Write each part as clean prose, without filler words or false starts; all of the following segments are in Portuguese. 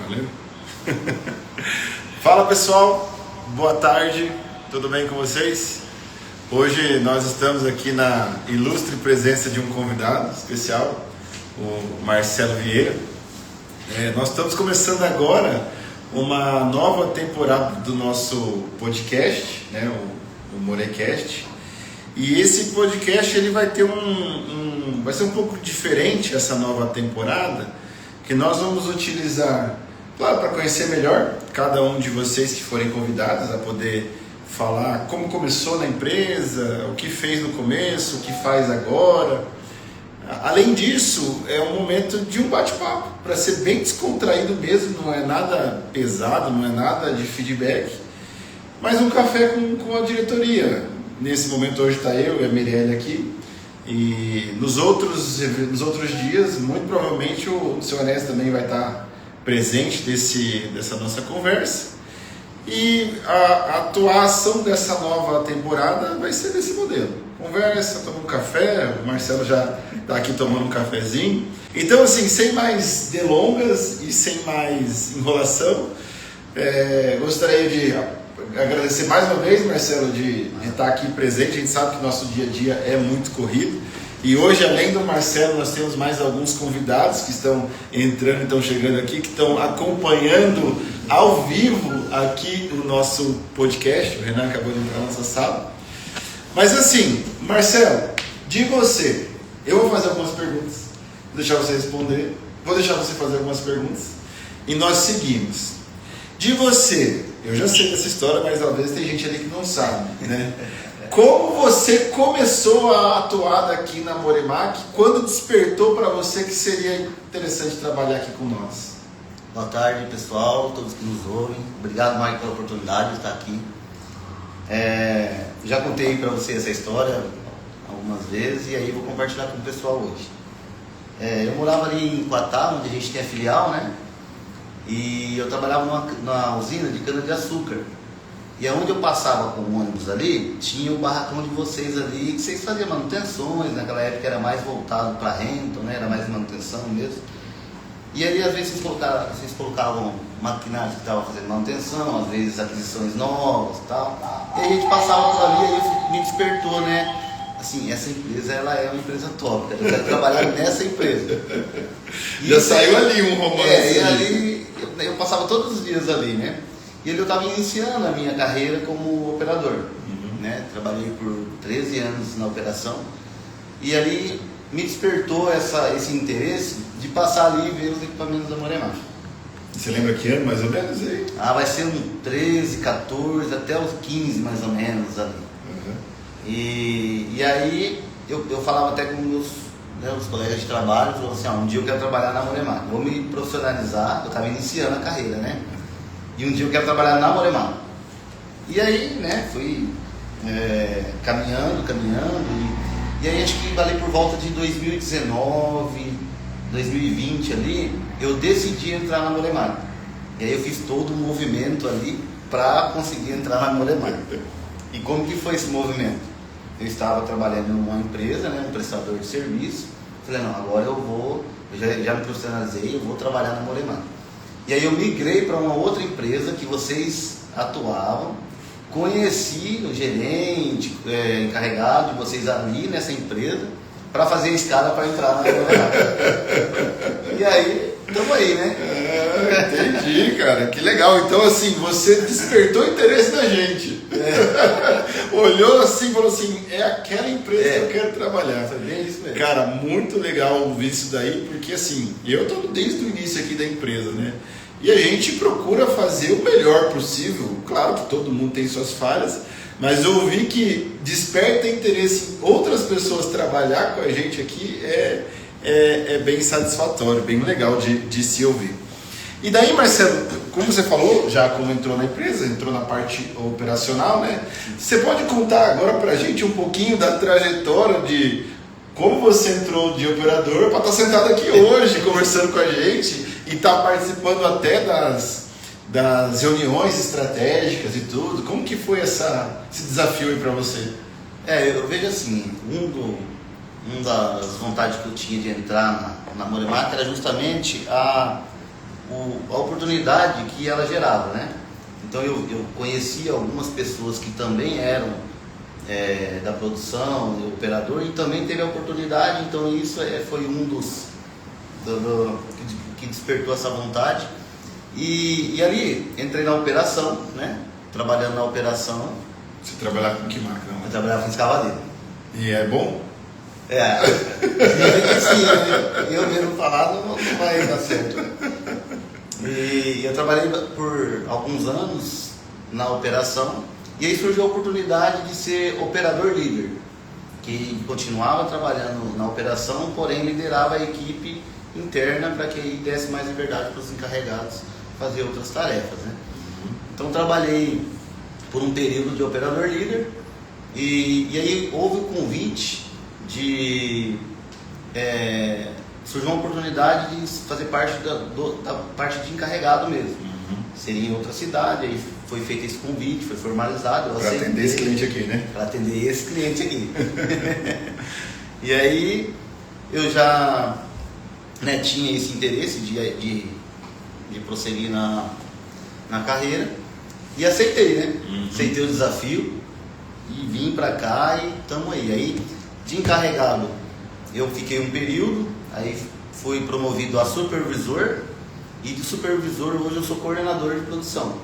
Valeu? Fala pessoal, boa tarde, tudo bem com vocês? Hoje nós estamos aqui na ilustre presença de um convidado especial, o Marcelo Vieira. Nós estamos começando agora uma nova temporada do nosso podcast, né, o Morecast. E esse podcast ele vai ter vai ser um pouco diferente essa nova temporada, que nós vamos utilizar, claro, para conhecer melhor cada um de vocês que forem convidados a poder falar como começou na empresa, o que fez no começo, o que faz agora. Além disso, é um momento de um bate-papo, para ser bem descontraído mesmo, não é nada pesado, não é nada de feedback, mas um café com a diretoria. Nesse momento hoje está eu e a Mirelle aqui, e nos outros dias, muito provavelmente o seu Enéas também vai estar presente dessa nossa conversa. E a atuação dessa nova temporada vai ser desse modelo. Conversa, toma um café, o Marcelo já está aqui tomando um cafezinho. Então, assim, sem mais delongas e sem mais enrolação, gostaria de agradecer mais uma vez, Marcelo, de estar aqui presente. A gente sabe que nosso dia a dia é muito corrido. E hoje, além do Marcelo, nós temos mais alguns convidados que estão entrando, estão chegando aqui, que estão acompanhando ao vivo aqui o nosso podcast. O Renan acabou de entrar na nossa sala. Mas assim, Marcelo, de você, eu vou fazer algumas perguntas, vou deixar você responder, vou deixar você fazer algumas perguntas e nós seguimos. De você, eu já sei dessa história, mas às vezes tem gente ali que não sabe, né? Como você começou a atuar aqui na Moremac? Quando despertou para você que seria interessante trabalhar aqui com nós? Boa tarde, pessoal, todos que nos ouvem. Obrigado, Mike, pela oportunidade de estar aqui. Já contei para você essa história algumas vezes e aí vou compartilhar com o pessoal hoje. Eu morava ali em Quatá, onde a gente tem a filial, né? E eu trabalhava numa usina de cana-de-açúcar. E onde eu passava com o ônibus ali, tinha o barracão de vocês ali, que vocês faziam manutenções, naquela época era mais voltado para rento, né? Era mais manutenção mesmo. E ali às vezes vocês colocavam maquinários que estavam fazendo manutenção, às vezes aquisições novas e tal. E a gente passava por ali e aí me despertou, né? Assim, essa empresa ela é uma empresa top, eu quero trabalhar nessa empresa. E já saiu ali um romance. E ali eu passava todos os dias ali, né? E ali eu estava iniciando a minha carreira como operador, né? Trabalhei por 13 anos na operação e ali me despertou esse interesse de passar ali e ver os equipamentos da Moremac. Você lembra que ano mais ou menos aí? Vai ser um 13, 14, até os 15 mais ou menos ali. E aí eu falava até com os colegas de trabalho, falavam assim, um dia eu quero trabalhar na Moremac, vou me profissionalizar, eu estava iniciando a carreira, né? E um dia eu quero trabalhar na Moremac. E aí, né, fui caminhando, e aí acho que ali por volta de 2019, 2020 ali, eu decidi entrar na Moremac. E aí eu fiz todo um movimento ali para conseguir entrar na Moremac. E como que foi esse movimento? Eu estava trabalhando em uma empresa, né, um prestador de serviço. Falei, não, agora eu já me profissionalizei, eu vou trabalhar na Moremac. E aí eu migrei para uma outra empresa que vocês atuavam, conheci o gerente, encarregado de vocês ali nessa empresa, para fazer a escada para entrar na Moremac. E aí, estamos aí, né? Entendi, cara, que legal. Então assim, você despertou interesse na gente. Olhou assim e falou assim, é aquela empresa que eu quero trabalhar. Foi bem isso mesmo. Cara, muito legal ouvir isso daí, porque assim, eu estou desde o início aqui da empresa, né? E a gente procura fazer o melhor possível. Claro que todo mundo tem suas falhas, mas eu ouvi que desperta interesse em outras pessoas trabalhar com a gente aqui é bem satisfatório, bem legal de se ouvir. E daí, Marcelo, como você falou, já como entrou na empresa, entrou na parte operacional, né? Você pode contar agora pra gente um pouquinho da trajetória de como você entrou de operador para estar sentado aqui hoje, conversando com a gente e estar participando até das reuniões estratégicas e tudo. Como que foi esse desafio aí para você? Eu vejo assim, uma das vontades que eu tinha de entrar na Moremac era justamente a oportunidade que ela gerava, né? Então eu conhecia algumas pessoas que também eram da produção, de operador, e também teve a oportunidade, então isso foi um dos que despertou essa vontade. E ali entrei na operação, né? Trabalhando na operação. Você trabalhava com que máquina? Eu trabalhava com escavadeira. E é bom? Sim, eu mesmo falar não vai dar certo. E eu trabalhei por alguns anos na operação, e aí surgiu a oportunidade de ser operador líder, que continuava trabalhando na operação, porém liderava a equipe interna para que aí desse mais liberdade para os encarregados fazer outras tarefas, né? Então trabalhei por um período de operador líder, e aí houve o convite de surgiu uma oportunidade de fazer parte da parte de encarregado mesmo. Seria em outra cidade, aí foi feito esse convite, foi formalizado. Para atender esse cliente aqui, né? Para atender esse cliente aqui. E aí eu já tinha esse interesse de prosseguir na carreira, e aceitei, né? Aceitei o desafio e vim para cá e estamos aí. Aí de encarregado eu fiquei um período, aí fui promovido a supervisor, e de supervisor hoje eu sou coordenador de produção.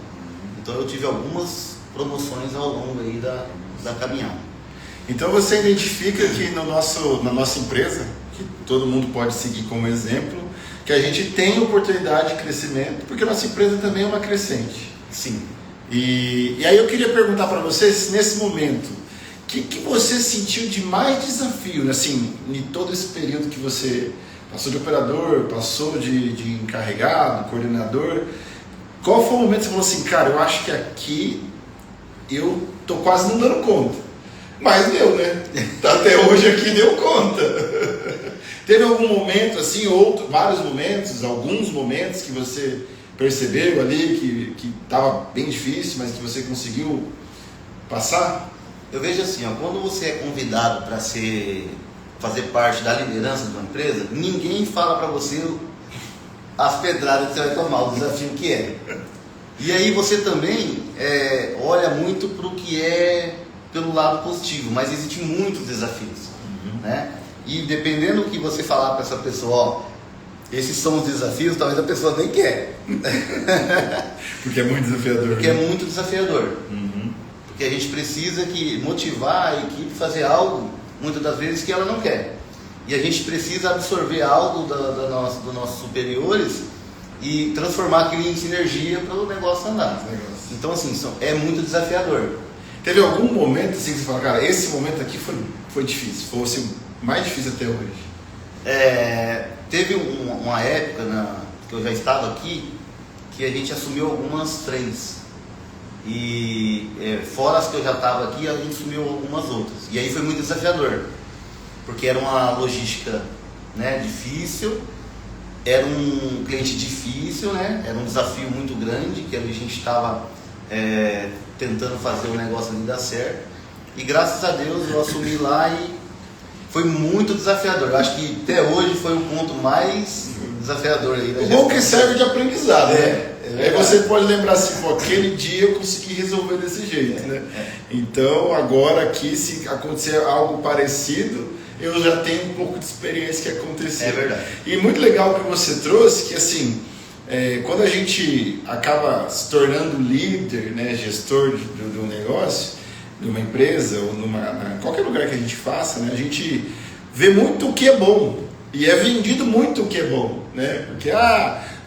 Então eu tive algumas promoções ao longo aí da caminhada. Então você identifica que na nossa empresa, que todo mundo pode seguir como exemplo, que a gente tem oportunidade de crescimento, porque a nossa empresa também é uma crescente. Sim. E aí eu queria perguntar para vocês, nesse momento, o que você sentiu de mais desafio, assim, em todo esse período que você passou de operador, passou de encarregado, coordenador? Qual foi o momento que você falou assim, cara, eu acho que aqui eu tô quase não dando conta? Mas deu, né? Até hoje aqui deu conta. Teve algum momento, assim, vários momentos, alguns momentos que você percebeu ali que estava bem difícil, mas que você conseguiu passar? Eu vejo assim, quando você é convidado para fazer parte da liderança de uma empresa, ninguém fala para você as pedradas que você vai tomar, o desafio que é. E aí você também olha muito para o que é pelo lado positivo, mas existem muitos desafios, né? E dependendo do que você falar para essa pessoa, esses são os desafios, talvez a pessoa nem quer. Porque é muito desafiador. Porque é muito desafiador. Porque a gente precisa motivar a equipe a fazer algo, muitas das vezes, que ela não quer. E a gente precisa absorver algo dos nossos superiores e transformar aquilo em sinergia para o negócio andar. Então, assim, é muito desafiador. Teve algum momento assim que você fala, cara, esse momento aqui foi difícil, foi assim, mais difícil até hoje? Teve uma época que eu já estava aqui, que a gente assumiu algumas frentes. E fora as que eu já estava aqui, a gente assumiu algumas outras. E aí foi muito desafiador, porque era uma logística, né, difícil, era um cliente difícil, né, era um desafio muito grande, que a gente estava tentando fazer o negócio ali dar certo. E graças a Deus eu assumi lá e foi muito desafiador. Eu acho que até hoje foi o ponto mais desafiador aí da gestão. O bom que serve de aprendizado, né? Aí você pode lembrar assim, pô, aquele dia eu consegui resolver desse jeito, né? Então agora aqui, se acontecer algo parecido, eu já tenho um pouco de experiência que aconteceu. É verdade. E muito legal que você trouxe, que assim, quando a gente acaba se tornando líder, né, gestor do negócio, de uma empresa ou qualquer lugar que a gente faça, né, a gente vê muito o que é bom e é vendido muito o que é bom, né? Porque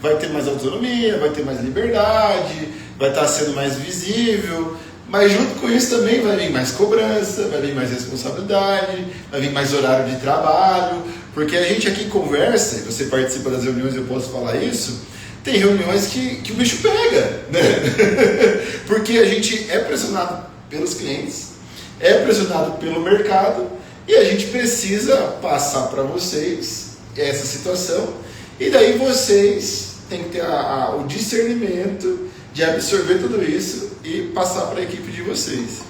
vai ter mais autonomia, vai ter mais liberdade, vai estar sendo mais visível, mas junto com isso também vai vir mais cobrança, vai vir mais responsabilidade, vai vir mais horário de trabalho, porque a gente aqui conversa, e você participa das reuniões, eu posso falar isso, tem reuniões que o bicho pega, né? Porque a gente é pressionado pelos clientes, é pressionado pelo mercado, e a gente precisa passar para vocês essa situação, e daí vocês têm que ter o discernimento de absorver tudo isso e passar para a equipe de vocês.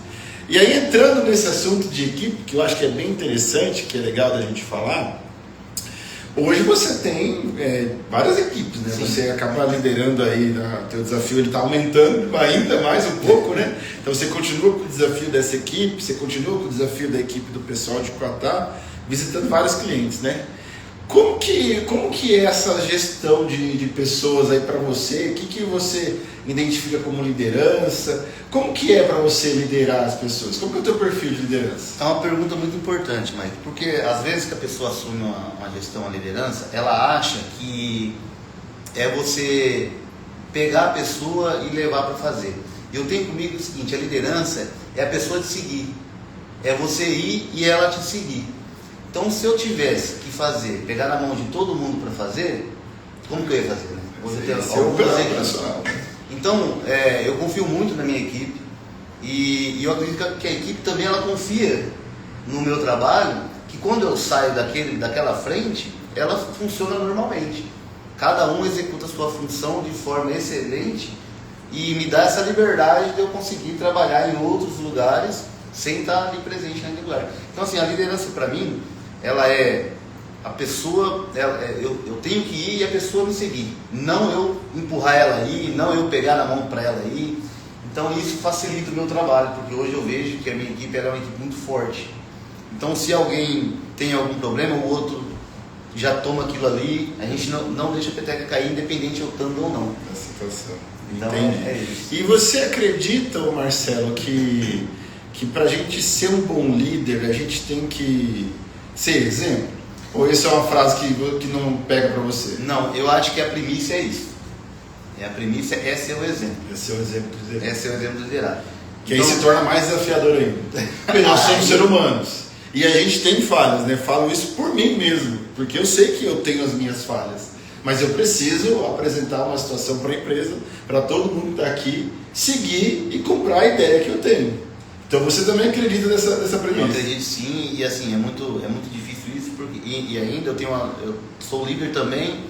E aí, entrando nesse assunto de equipe, que eu acho que é bem interessante, que é legal da gente falar, Hoje você tem várias equipes, né? Sim. Você acaba liderando aí, teu desafio ele está aumentando ainda mais um pouco, né? Então você continua com o desafio dessa equipe, você continua com o desafio da equipe do pessoal de Quatá, visitando vários clientes, né? Como que é essa gestão de pessoas aí para você? O que você identifica como liderança? Como que é para você liderar as pessoas? Como que é o teu perfil de liderança? É uma pergunta muito importante, Mike, porque às vezes que a pessoa assume uma gestão, uma liderança, ela acha que é você pegar a pessoa e levar para fazer. Eu tenho comigo o seguinte, a liderança é a pessoa te seguir, é você ir e ela te seguir. Então, se eu tivesse que fazer, pegar na mão de todo mundo para fazer, como que eu ia fazer? Né? Hoje eu tenho algumas equipes. Então, eu confio muito na minha equipe e eu acredito que a equipe também ela confia no meu trabalho, que quando eu saio daquela frente, ela funciona normalmente. Cada um executa a sua função de forma excelente e me dá essa liberdade de eu conseguir trabalhar em outros lugares sem estar ali presente naquele lugar. Então, assim, a liderança para mim, ela é a pessoa, eu tenho que ir e a pessoa me seguir, não eu empurrar ela aí, não eu pegar na mão para ela ir. Então isso facilita o meu trabalho, porque hoje eu vejo que a minha equipe ela é uma equipe muito forte. Então se alguém tem algum problema, o outro já toma aquilo ali, a gente não deixa a peteca cair, independente eu estando ou não. A situação. Então é isso. E você acredita, Marcelo, que para a gente ser um bom líder, a gente tem que ser exemplo? Ou isso é uma frase que não pega para você? Não, eu acho que a primícia é isso. A primícia é ser o exemplo. É ser o exemplo de liderar. É ser o exemplo de liderar. Que aí se torna mais desafiador ainda. Porque nós somos seres humanos. E a gente tem falhas, né? Falo isso por mim mesmo. Porque eu sei que eu tenho as minhas falhas. Mas eu preciso apresentar uma situação para a empresa, para todo mundo que está aqui, seguir e comprar a ideia que eu tenho. Então você também acredita nessa premissa? Eu acredito sim, e assim, é muito difícil isso, porque, e ainda eu sou líder também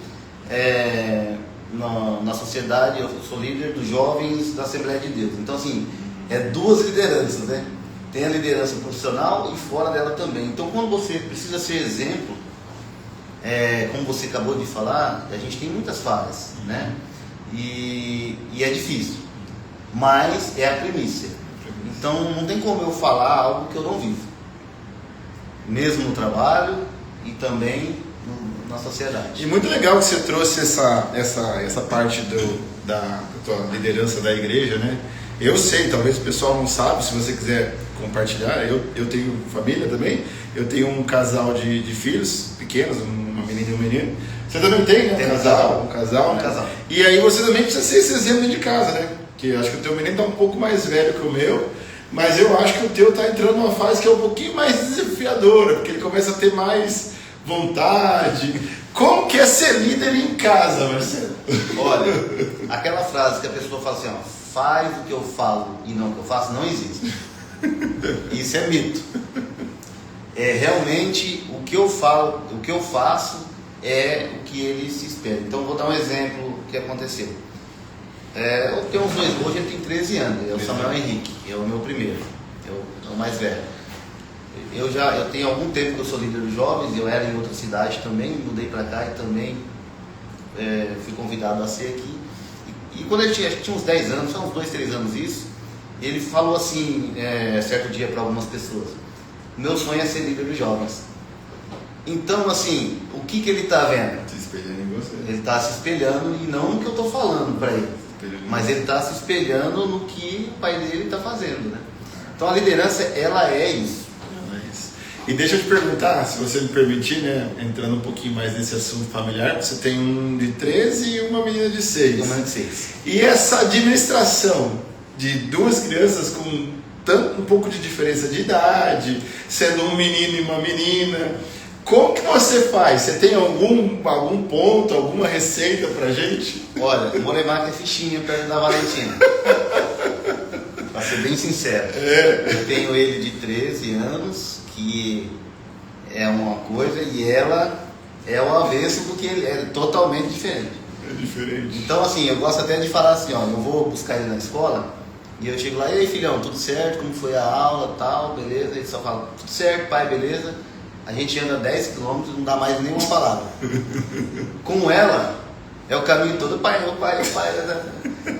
na sociedade, eu sou líder dos jovens da Assembleia de Deus. Então assim, é duas lideranças, né? Tem a liderança profissional e fora dela também. Então quando você precisa ser exemplo, como você acabou de falar, a gente tem muitas falhas, né? E é difícil, mas é a premissa. Então não tem como eu falar algo que eu não vivo, mesmo no trabalho e também na sociedade. E muito legal que você trouxe essa parte da tua liderança da igreja, né? Eu sei, talvez o pessoal não sabe, se você quiser compartilhar, eu tenho família também, eu tenho um casal de filhos pequenos, uma menina e um menino. Você também tem, né? Tem Um casal, né? casal. E aí você também precisa ser esse exemplo de casa, né? Que eu acho que o teu menino está um pouco mais velho que o meu, mas eu acho que o teu está entrando numa fase que é um pouquinho mais desafiadora, porque ele começa a ter mais vontade. Como que é ser líder em casa, Marcelo? Olha, aquela frase que a pessoa fala assim, ó, faz o que eu falo e não o que eu faço, não existe. Isso é mito. Realmente o que eu falo, o que eu faço é o que ele se espera. Então vou dar um exemplo que aconteceu. Eu tenho uns dois, hoje ele tem 13 anos, é o Samuel Henrique, é o meu primeiro, é o mais velho. Eu tenho algum tempo que eu sou líder dos jovens, eu era em outra cidade também, mudei para cá e também fui convidado a ser aqui. E quando ele tinha uns 10 anos, são uns 2, 3 anos isso, ele falou assim, certo dia para algumas pessoas, meu sonho é ser líder dos jovens. Então assim, o que ele está vendo? Se espelhando em você. Ele está se espelhando e não no que eu estou falando para ele, mas ele está se espelhando no que o pai dele está fazendo, né? Então a liderança, ela é isso. E deixa eu te perguntar, se você me permitir, né, entrando um pouquinho mais nesse assunto familiar, você tem um de 13 e uma menina de 6. Uma menina de 6. E essa administração de duas crianças com um pouco de diferença de idade, sendo um menino e uma menina, como que você faz? Você tem algum ponto, alguma receita pra gente? Olha, o Molemar é fichinha perto da Valentina. Pra ser bem sincero. Eu tenho ele de 13 anos, que é uma coisa, e ela é o avesso, porque ele é totalmente diferente. É diferente. Então assim, eu gosto até de falar assim, ó, eu vou buscar ele na escola, e eu chego lá, e aí filhão, tudo certo? Como foi a aula, tal, beleza? Ele só fala, tudo certo, pai, beleza? a gente anda 10 quilômetros, não dá mais nenhuma palavra. Com ela, é o caminho todo, pai.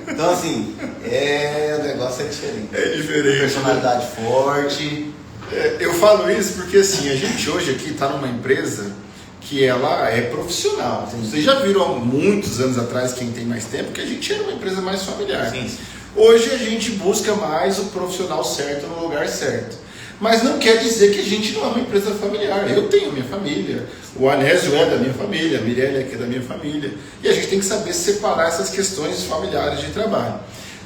Então assim, o negócio é diferente. É diferente. Personalidade forte. Eu falo isso porque assim, a gente hoje aqui está numa empresa que ela é profissional. Sim. Vocês já viram há muitos anos atrás, quem tem mais tempo, que a gente era uma empresa mais familiar. Sim. Hoje a gente busca mais o profissional certo no lugar certo. Mas não quer dizer que a gente não é uma empresa familiar. Eu tenho minha família, o Anésio é da minha família, a Mirelle é da minha família. E a gente tem que saber separar essas questões familiares de trabalho.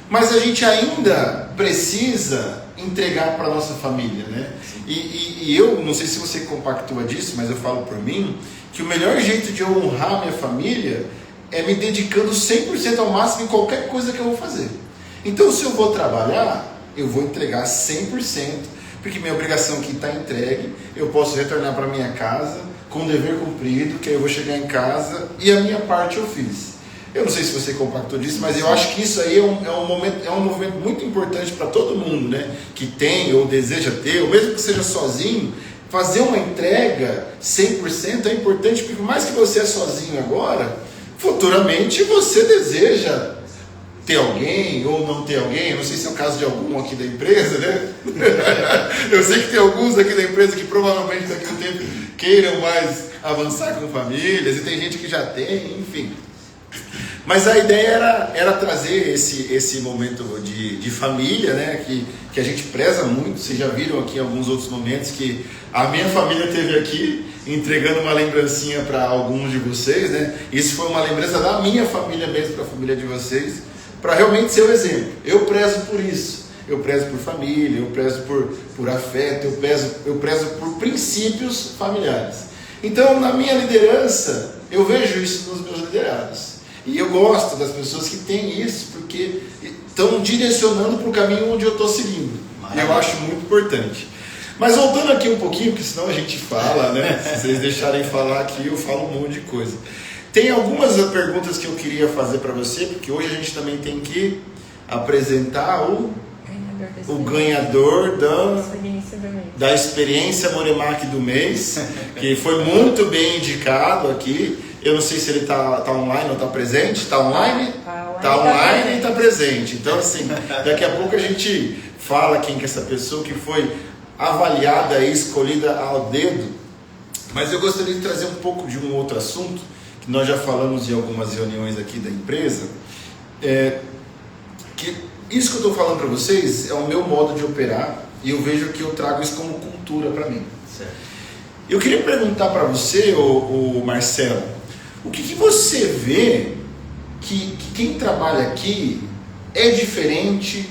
Mas a gente ainda precisa entregar para a nossa família, né? E eu, não sei se você compactua disso, mas eu falo por mim, que o melhor jeito de eu honrar minha família é me dedicando 100% ao máximo em qualquer coisa que eu vou fazer. Então, se eu vou trabalhar, eu vou entregar 100%, porque minha obrigação aqui está entregue, eu posso retornar para minha casa com o dever cumprido, que aí eu vou chegar em casa e a minha parte eu fiz. Eu não sei se você compactou disso, mas eu acho que isso aí é um movimento muito importante para todo mundo, né? Que tem ou deseja ter, ou mesmo que seja sozinho, fazer uma entrega 100% é importante, porque por mais que você é sozinho agora, futuramente você deseja ter alguém ou não ter alguém. Eu não sei se é o caso de algum aqui da empresa, né? Eu sei que tem alguns aqui da empresa que provavelmente daqui a um tempo queiram mais avançar com famílias, e tem gente que já tem, enfim. Mas a ideia era trazer esse momento de família, né? Que a gente preza muito. Vocês já viram aqui em alguns outros momentos que a minha família esteve aqui entregando uma lembrancinha para alguns de vocês, né? Isso foi uma lembrança da minha família mesmo para a família de vocês, para realmente ser o exemplo. Eu prezo por isso. Eu prezo por família, eu prezo por afeto, eu prezo por princípios familiares. Então, na minha liderança, eu vejo isso nos meus liderados. E eu gosto das pessoas que têm isso, porque estão direcionando para o caminho onde eu estou seguindo. E eu acho muito importante. Mas voltando aqui um pouquinho, porque senão a gente fala, né? Se vocês deixarem falar aqui, eu falo um monte de coisa. Tem algumas perguntas que eu queria fazer para você, porque hoje a gente também tem que apresentar o ganhador da experiência Moremac do mês, que foi muito bem indicado aqui. Eu não sei se ele está online ou está presente. Está online? Está online e está presente. Então, assim, daqui a pouco a gente fala quem que é essa pessoa que foi avaliada e escolhida ao dedo. Mas eu gostaria de trazer um pouco de um outro assunto, que nós já falamos em algumas reuniões aqui da empresa, que isso que eu estou falando para vocês é o meu modo de operar, e eu vejo que eu trago isso como cultura para mim. Certo. Eu queria perguntar para você, o Marcelo, o que você vê que quem trabalha aqui é diferente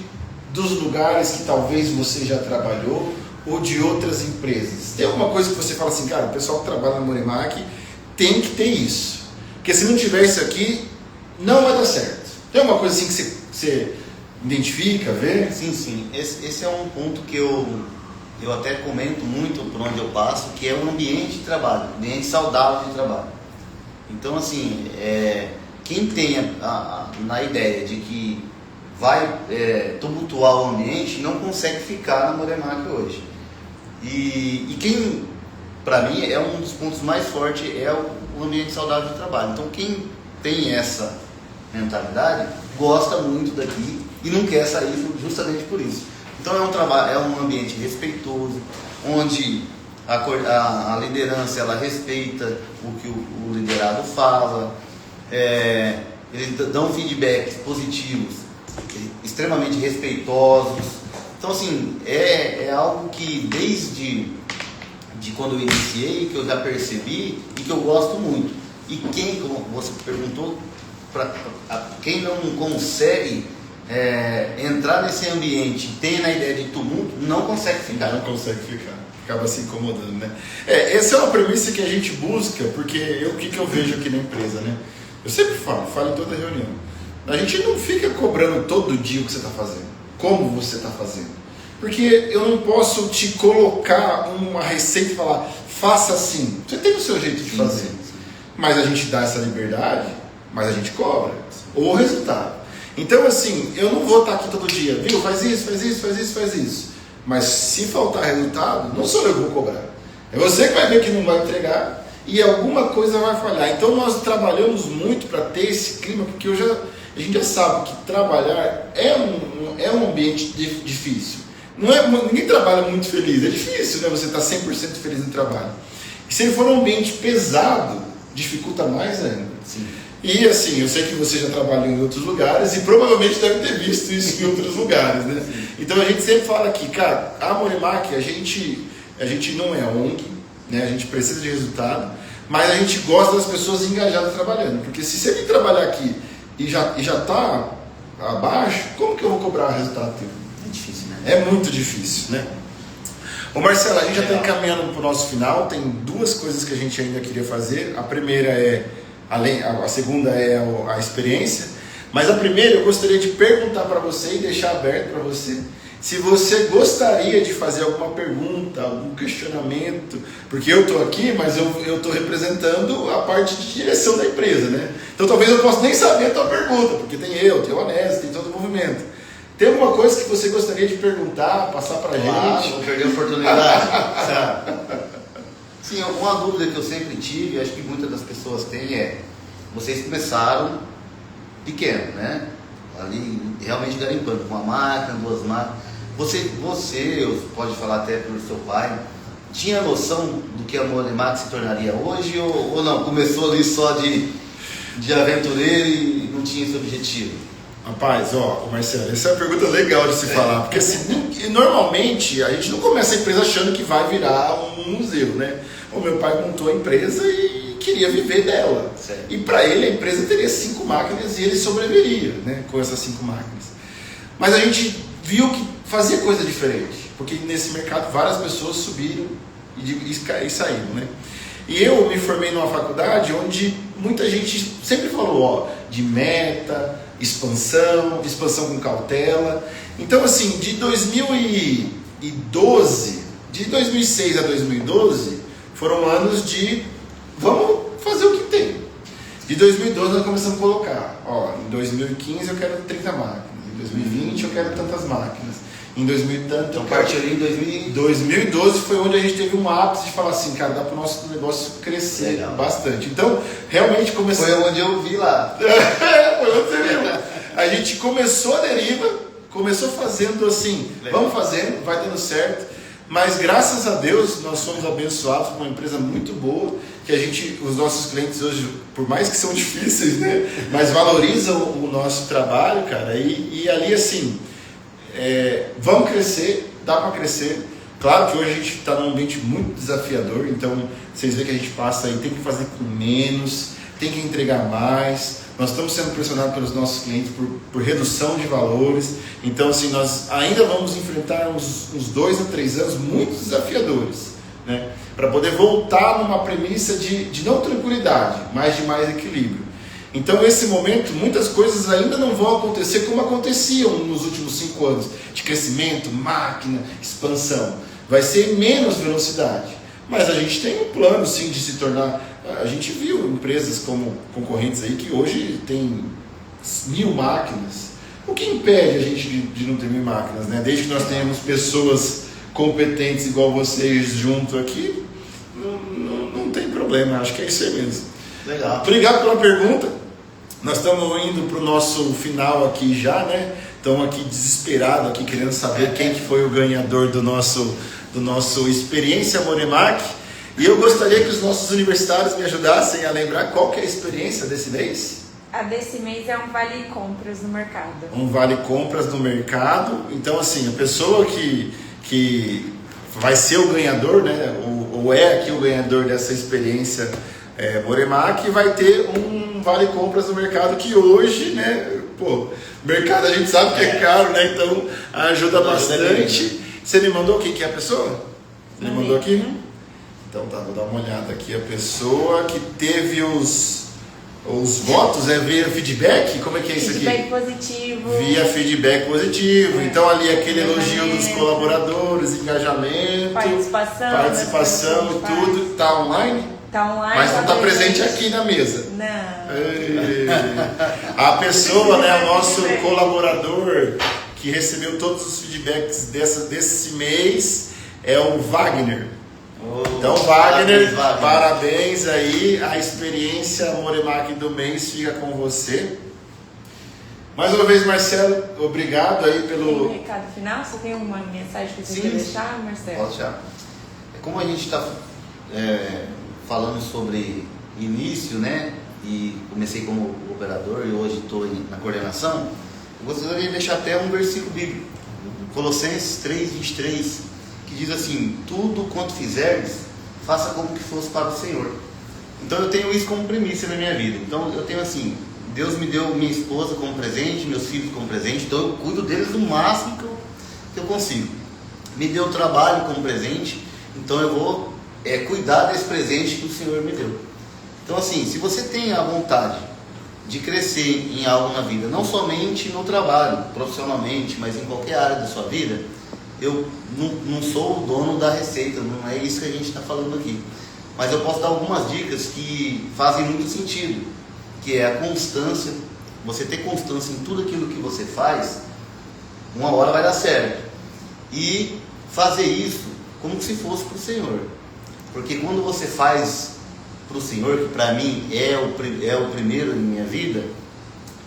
dos lugares que talvez você já trabalhou ou de outras empresas? Tem alguma coisa que você fala assim, cara, o pessoal que trabalha na Moremac tem que ter isso, porque se não tiver isso aqui, não vai dar certo. Tem alguma coisa assim que você identifica, vê? Sim. Esse é um ponto que eu até comento muito por onde eu passo, que é um ambiente de trabalho, ambiente saudável de trabalho. Então, assim, quem tem na ideia de que vai tumultuar o ambiente, não consegue ficar na Moremac hoje. E quem, para mim, é um dos pontos mais fortes, é o ambiente saudável de trabalho. Então, quem tem essa mentalidade, gosta muito daqui e não quer sair justamente por isso. Então, é um ambiente respeitoso, onde a liderança ela respeita o que o liderado fala, eles dão feedbacks positivos, extremamente respeitosos. Então, assim, é algo que desde quando eu iniciei, que eu já percebi e que eu gosto muito. E quem, como você perguntou, quem não consegue entrar nesse ambiente, tem na ideia de tumulto, não consegue ficar. Não consegue ficar. Acaba se incomodando, né? Essa é uma premissa que a gente busca, porque o que eu vejo aqui na empresa, né? Eu sempre falo em toda reunião. A gente não fica cobrando todo dia o que você está fazendo, como você está fazendo. Porque eu não posso te colocar uma receita e falar, faça assim. Você tem o seu jeito de fazer. Sim. Mas a gente dá essa liberdade, mas a gente cobra o resultado. Então, assim, eu não vou estar aqui todo dia, viu? Faz isso. Mas se faltar resultado, não sou eu que vou cobrar. É você que vai ver que não vai entregar e alguma coisa vai falhar. Então nós trabalhamos muito para ter esse clima, porque a gente já sabe que trabalhar é um ambiente difícil. Ninguém trabalha muito feliz, é difícil, né? Você estar 100% feliz no trabalho. E se ele for um ambiente pesado, dificulta mais ainda. Sim. E assim, eu sei que você já trabalhou em outros lugares e provavelmente deve ter visto isso em outros lugares, né? Então a gente sempre fala aqui, cara, a Moremac, a gente não é ONG, né? A gente precisa de resultado, mas a gente gosta das pessoas engajadas trabalhando, porque se ele trabalhar aqui e já está abaixo, como que eu vou cobrar o resultado dele? É difícil, né? É muito difícil, né? Ô Marcelo, a gente já está encaminhando para o nosso final, tem duas coisas que a gente ainda queria fazer. A primeira a segunda é a experiência, mas a primeira eu gostaria de perguntar para você e deixar aberto para você, se você gostaria de fazer alguma pergunta, algum questionamento, porque eu estou aqui, mas eu estou representando a parte de direção da empresa, né? Então talvez eu possa nem saber a tua pergunta, porque tem o Anésio, tem todo o movimento. Tem alguma coisa que você gostaria de perguntar, passar para a gente? Não perder a oportunidade. Sim, uma dúvida que eu sempre tive, acho que muitas das pessoas têm vocês começaram pequeno, né? Ali realmente garimpando, com uma máquina, 2 máquinas. Você pode falar até pelo seu pai, tinha noção do que a Moremac se tornaria hoje ou não? Começou ali só de aventureiro e não tinha esse objetivo? Rapaz, Marcelo, essa é uma pergunta legal de se falar, porque assim, normalmente a gente não começa a empresa achando que vai virar um museu, né? O meu pai montou a empresa e queria viver dela. Certo. E para ele a empresa teria 5 máquinas e ele sobreviveria, né, com essas 5 máquinas. Mas a gente viu que fazia coisa diferente, porque nesse mercado várias pessoas subiram e saíram, né? E eu me formei numa faculdade onde muita gente sempre falou, de meta, expansão com cautela. Então assim, de 2006 a 2012, foram anos de vamos fazer o que tem. De 2012 nós começamos a colocar, em 2015 eu quero 30 máquinas, em 2020 eu quero tantas máquinas, em 2000 e tanto. Então partiu ali em 2012 foi onde a gente teve um ápice de falar assim, cara, dá para o nosso negócio crescer. Legal. Bastante. Então, realmente começou. Foi onde eu vi lá. Foi onde você viu. A gente começou a deriva, começou fazendo assim, legal. Vamos fazendo, vai dando certo. Mas graças a Deus nós somos abençoados por uma empresa muito boa, que os nossos clientes hoje, por mais que são difíceis, né, mas valorizam o nosso trabalho, cara, e ali assim, vamos crescer, dá para crescer. Claro que hoje a gente está num ambiente muito desafiador, então vocês veem que a gente passa aí, tem que fazer com menos, tem que entregar mais. Nós estamos sendo pressionados pelos nossos clientes por redução de valores. Então, assim, nós ainda vamos enfrentar uns 2 a 3 anos muito desafiadores, né? Para poder voltar numa premissa de não tranquilidade, mas de mais equilíbrio. Então, nesse momento, muitas coisas ainda não vão acontecer como aconteciam nos últimos 5 anos, de crescimento, máquina, expansão. Vai ser menos velocidade. Mas a gente tem um plano, sim, de se tornar... A gente viu empresas como concorrentes aí que hoje tem 1000 máquinas. O que impede a gente de não ter 1000 máquinas, né? Desde que nós tenhamos pessoas competentes igual vocês junto aqui, não tem problema. Acho que é isso aí mesmo. Legal. Obrigado pela pergunta. Nós estamos indo para o nosso final aqui já, né? Estamos aqui desesperados, aqui querendo saber quem que foi o ganhador do nosso Experiência Moremac. E eu gostaria que os nossos universitários me ajudassem a lembrar qual que é a experiência desse mês. A desse mês é um vale compras no mercado. Um vale compras no mercado. Então, assim, a pessoa que vai ser o ganhador, né, ou é aqui o ganhador dessa experiência Moremac, vai ter um vale compras no mercado que hoje, né, mercado a gente sabe que é caro, né, então ajuda bastante. Você me mandou quem que é a pessoa? Você me mandou aqui? Então tá, vou dar uma olhada aqui. A pessoa que teve os votos, via feedback? Como é que é isso aqui? Feedback positivo. Via feedback positivo. Então ali aquele elogio dos colaboradores, engajamento, participação e tudo. Tá online? Tá online. Mas não está presente aqui na mesa. Não. A pessoa, né, o nosso colaborador que recebeu todos os feedbacks desse mês é o Wagner. Então, Wagner, parabéns aí. A experiência Moremac do mês fica com você. Mais uma vez, Marcelo, obrigado aí pelo... Tem um recado final? Você tem uma mensagem que você quer deixar, Marcelo? Pode deixar. Como a gente está falando sobre início, né? E comecei como operador e hoje estou na coordenação, eu gostaria de deixar até um versículo bíblico. Colossenses 3:23, que diz assim: tudo quanto fizerdes, faça como que fosse para o Senhor. Então eu tenho isso como premissa na minha vida. Então eu tenho assim, Deus me deu minha esposa como presente, meus filhos como presente, então eu cuido deles do máximo que eu consigo. Me deu trabalho como presente, então eu vou cuidar desse presente que o Senhor me deu. Então assim, se você tem a vontade de crescer em algo na vida, não somente no trabalho, profissionalmente, mas em qualquer área da sua vida, eu não sou o dono da receita, não é isso que a gente está falando aqui. Mas eu posso dar algumas dicas que fazem muito sentido, que é a constância. Você ter constância em tudo aquilo que você faz, uma hora vai dar certo. E fazer isso como se fosse para o Senhor. Porque quando você faz para o Senhor, que para mim é o primeiro da minha vida,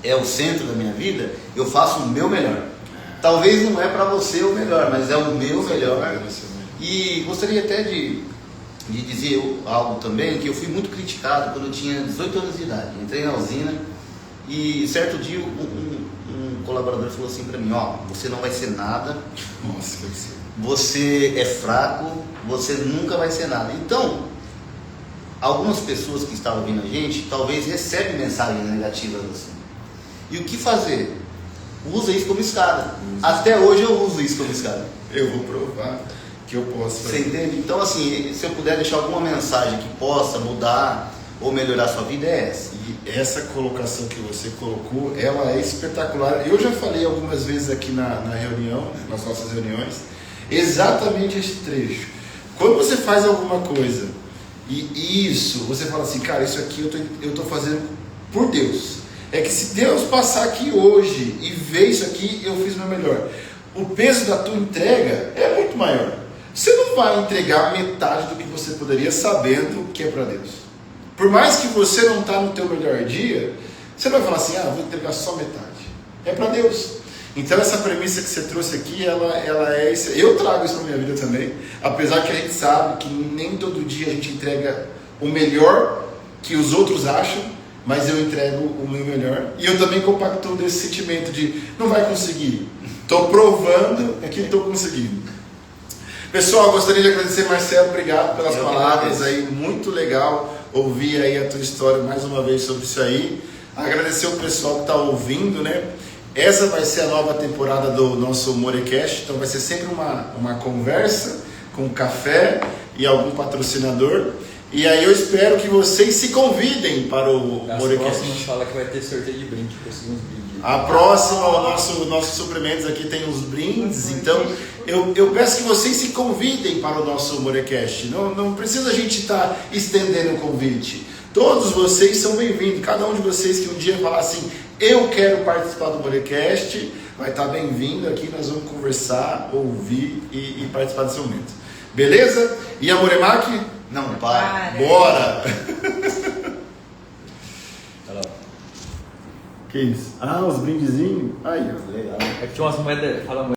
é o centro da minha vida, eu faço o meu melhor. Talvez não é para você o melhor, mas é o meu melhor. E gostaria até de dizer algo também, que eu fui muito criticado quando eu tinha 18 anos de idade. Entrei na usina e certo dia um colaborador falou assim para mim: ó, você não vai ser nada, você é fraco, você nunca vai ser nada. Então, algumas pessoas que estavam ouvindo a gente, talvez recebem mensagens negativas assim. E o que fazer? Usa isso como escada. Até hoje eu uso isso como escada. Eu vou provar que eu posso fazer. Você entende? Então assim, se eu puder deixar alguma mensagem que possa mudar ou melhorar a sua vida, é essa. E essa colocação que você colocou, ela é espetacular. Eu já falei algumas vezes aqui na reunião, nas nossas reuniões, exatamente esse trecho. Quando você faz alguma coisa e isso, você fala assim, cara, isso aqui eu estou fazendo por Deus. É que se Deus passar aqui hoje e ver isso aqui, eu fiz o meu melhor. O peso da tua entrega é muito maior. Você não vai entregar metade do que você poderia sabendo que é para Deus. Por mais que você não está no teu melhor dia, você não vai falar assim, vou entregar só metade. É para Deus. Então essa premissa que você trouxe aqui, ela é isso. Eu trago isso para minha vida também. Apesar que a gente sabe que nem todo dia a gente entrega o melhor que os outros acham, mas eu entrego o meu melhor. E eu também compacto desse sentimento de não vai conseguir. Estou provando que estou conseguindo. Pessoal, gostaria de agradecer, Marcelo, obrigado pelas palavras aí, muito legal ouvir aí a tua história mais uma vez sobre isso aí. Agradecer o pessoal que está ouvindo, né? Essa vai ser a nova temporada do nosso Morecast, então vai ser sempre uma conversa com café e algum patrocinador. E aí eu espero que vocês se convidem para o Morecast. A próxima fala que vai ter sorteio de brinde, conseguir uns brindes. A próxima, o nosso suprimentos aqui tem uns brindes, então eu peço que vocês se convidem para o nosso Morecast. Não precisa a gente estar estendendo o convite. Todos vocês são bem-vindos. Cada um de vocês que um dia falar assim, eu quero participar do Morecast, vai estar bem-vindo aqui. Nós vamos conversar, ouvir e participar desse momento. Beleza? E a Moremac? Não para. Bora! Olha lá. Que isso? Os brindezinhos? Aí, ó. Legal. É que tinha umas moedas. Fala